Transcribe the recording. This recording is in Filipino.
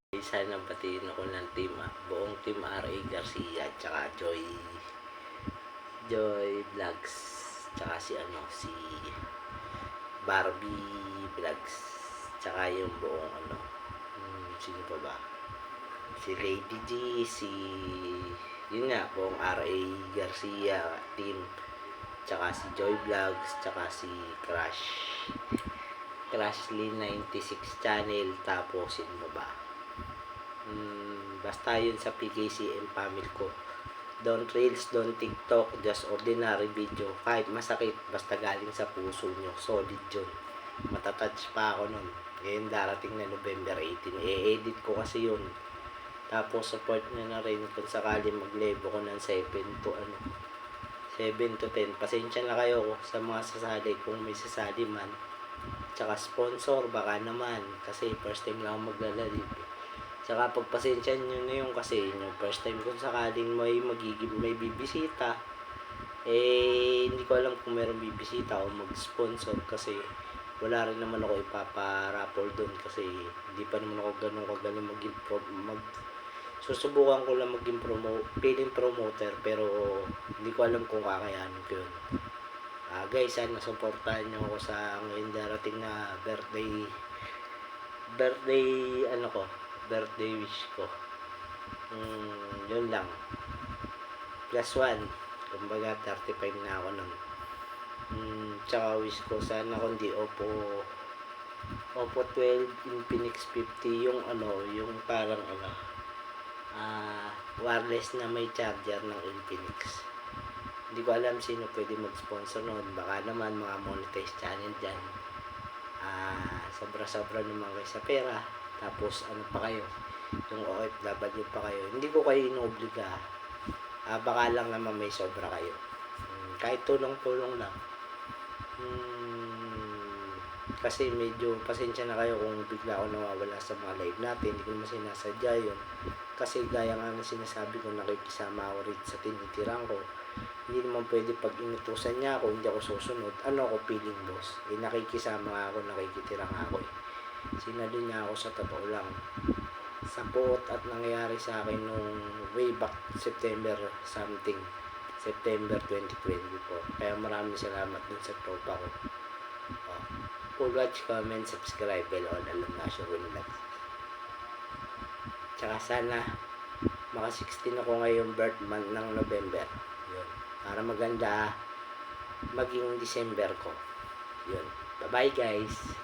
Sana batiin ako ng team, buong team R.A. Garcia at saka Joy Vlogs, tsaka si Barbie Vlogs, tsaka yung buong sino pa ba, si Lady G, yun nga, buong R.A. Garcia team, tsaka si Joy Vlogs, tsaka si Crashly 96 channel, tapos sino ba, basta yun sa PKCM family ko. Don't Reels, don't TikTok, just ordinary video. Kahit masakit, basta galing sa puso nyo, solid yun. Matatouch pa ako nun. Ngayon darating na November 18, i-edit ko kasi yun. Tapos support nyo na rin kung sakali mag-level ko ng 7 to 10. Pasensya na kayo sa mga sasali kung may sasali man. Tsaka sponsor, baka naman. Kasi first time lang ako maglalalive. Tsaka pagpasensya nyo na yung kasi yung first time kung sakaling may bibisita, hindi ko alam kung meron bibisita o mag-sponsor kasi wala rin naman ako ipaparapol doon kasi hindi pa naman ako ganun kagaling susubukan ko lang maging feeling promoter pero hindi ko alam kung kakayanin ko yun. Guys, sana supportahan nyo ako sa ngayon darating na birthday wish ko. Yun lang. +1. Kumbaga 35 na ako nun. Tsaka wish ko sana kundi Oppo 12 Infinix 50 yung yung parang wireless na may charger ng Infinix. Hindi ko alam sino pwede mag-sponsor nun. Baka naman mga monetized channel dyan. Sobra-sobra naman kayo sa pera. Tapos pa kayo, yung OFW pa kayo, hindi ko kayo inobliga. Baka lang naman may sobra kayo. Kahit tulong-tulong lang. Kasi medyo pasensya na kayo kung bigla ako nawawala sa mga live natin. Hindi ko naman sinasadya yun. Kasi gaya nga na sinasabi ko, nakikisama ako rin sa tinitirang ko. Hindi naman pwede pag inutusan niya ako, hindi ako susunod. Ako feeling boss? Nakikisama nga ako, nakikitirang ako Sinalo niya ako sa totoo lang. Sa puot at nangyayari sa akin nung way back September 2024. Kaya maraming salamat dun sa tropa ko. Full watch, comment, subscribe, bell on, alam na siya win lang. Tsaka sana maka 16 ako ngayong birth month ng November. Yun. Para maganda maging December ko. Yun. Bye bye guys.